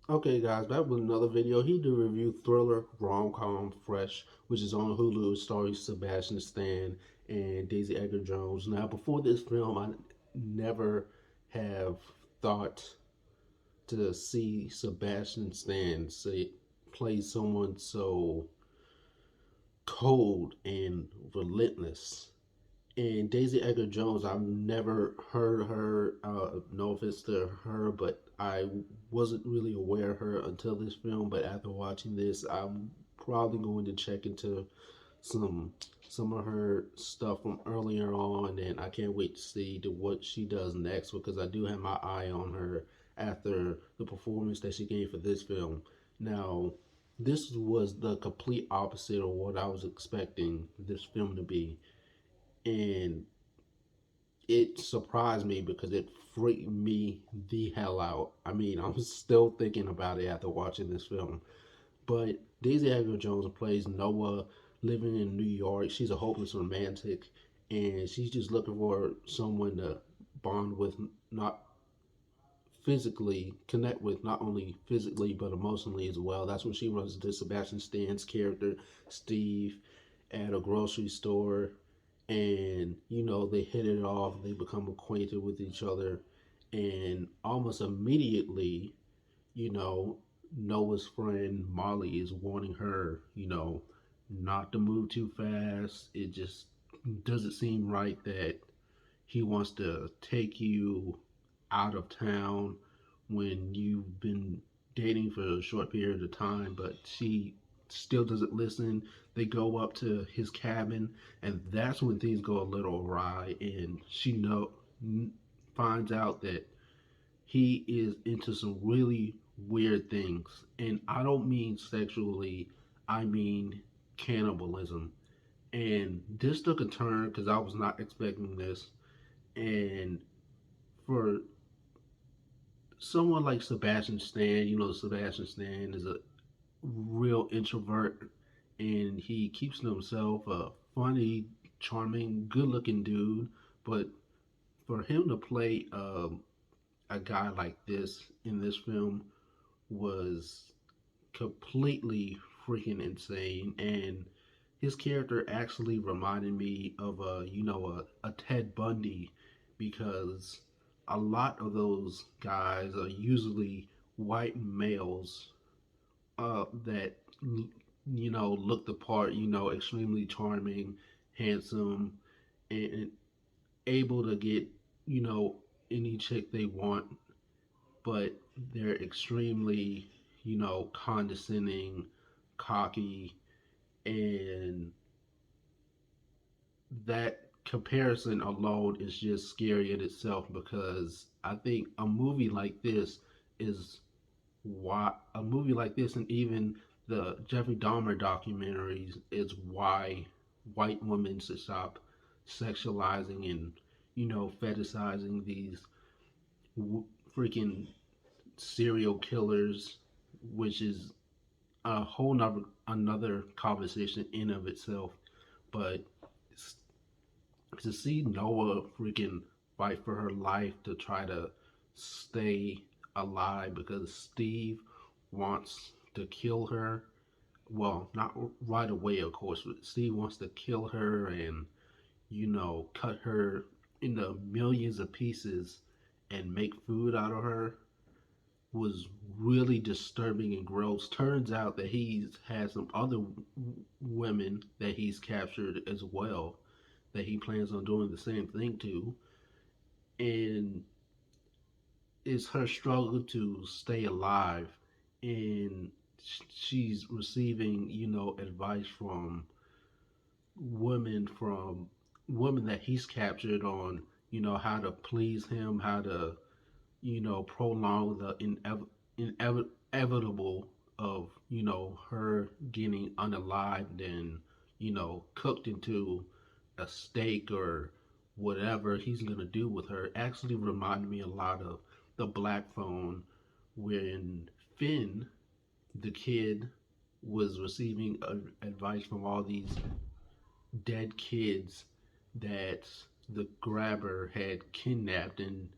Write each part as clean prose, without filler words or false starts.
Okay, guys, back with another video. He did review thriller rom-com Fresh, which is on Hulu, starring Sebastian Stan and Daisy Edgar Jones. Now, before this film, I never have thought to see Sebastian Stan play someone so cold and relentless. And Daisy Edgar Jones, I've never heard her. No offense to her, but I wasn't really aware of her until this film. But after watching this, I'm probably going to check into some some of her stuff from earlier on, and I can't wait to see what she does next because I do have my eye on her after the performance that she gave for this film. Now, this was the complete opposite of what I was expecting this film to be, and it surprised me because it freaked me the hell out. I mean, I'm still thinking about it after watching this film. But Daisy Edgar Jones plays Noah living in New York. She's a hopeless romantic, and she's just looking for someone to bond with, not physically connect with, not only physically but emotionally as well. That's when she runs into Sebastian Stan's character, Steve, at a grocery store, and they hit it off. They become acquainted with each other, and almost immediately, you know, Noah's friend Molly is warning her, not to move too fast. It just doesn't seem right that he wants to take you out of town when you've been dating for a short period of time, but she still doesn't listen. They go up to his cabin, and that's when things go a little awry, and finds out that he is into some really weird things. And I don't mean sexually, I mean cannibalism. And this took a turn because I was not expecting this. And for someone like Sebastian Stan, Sebastian Stan is a real introvert and he keeps to himself, a funny, charming, good looking dude. But for him to play a guy like this in this film was completely freaking insane. And his character actually reminded me of a Ted Bundy because a lot of those guys are usually white males that look the part, extremely charming, handsome, and able to get any chick they want, but they're extremely condescending, cocky, and that comparison alone is just scary in itself because I think is a movie like this and even the Jeffrey Dahmer documentaries is why white women should stop sexualizing and fetishizing these w- freaking serial killers, which is a whole another conversation in of itself. But to see Noah freaking fight for her life to try to stay alive because Steve wants to kill her. Well, not right away, of course, but Steve wants to kill her and, cut her into millions of pieces and make food out of her was really disturbing and gross. Turns out that he's had some other women that he's captured as well that he plans on doing the same thing to. And it's her struggle to stay alive. And she's receiving, advice from women that he's captured on, how to please him, how to, prolong the inevitable of, her getting unalived and, cooked into a steak or whatever he's gonna do with her. Actually reminded me a lot of the Black Phone, when Finn, the kid, was receiving advice from all these dead kids that the grabber had kidnapped and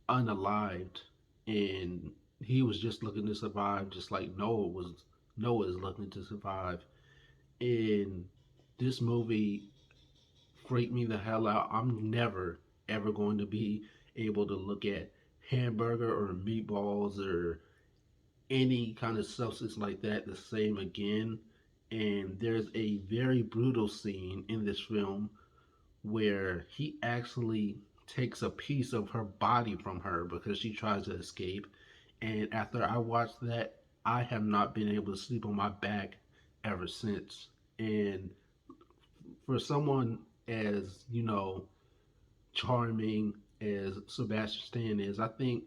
unalived, and he was just looking to survive, just like Noah is looking to survive. And this movie freaked me the hell out. I'm never ever going to be able to look at hamburger or meatballs or any kind of substance like that the same again. And there's a very brutal scene in this film where he actually takes a piece of her body from her because she tries to escape. And after I watched that, I have not been able to sleep on my back ever since. And for someone as, charming as Sebastian Stan is, I think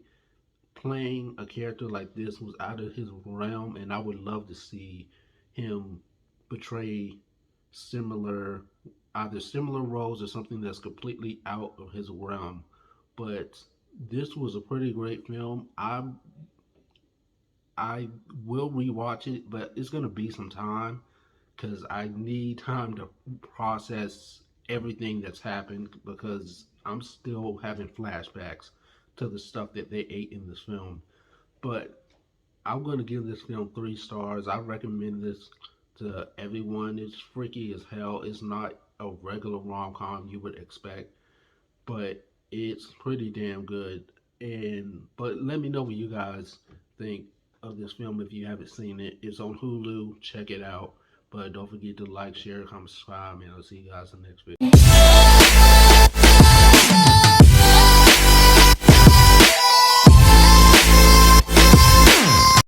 playing a character like this was out of his realm, and I would love to see him portray similar, either similar roles or something that's completely out of his realm. But this was a pretty great film. I will rewatch it, but it's gonna be some time because I need time to process everything that's happened because I'm still having flashbacks to the stuff that they ate in this film. But I'm gonna give this film 3 stars. I recommend this to everyone. It's freaky as hell. It's not a regular rom com you would expect, but it's pretty damn good. And but let me know what you guys think of this film if you haven't seen it. It's on Hulu. Check it out. But don't forget to like, share, comment, subscribe, and I'll see you guys in the next video.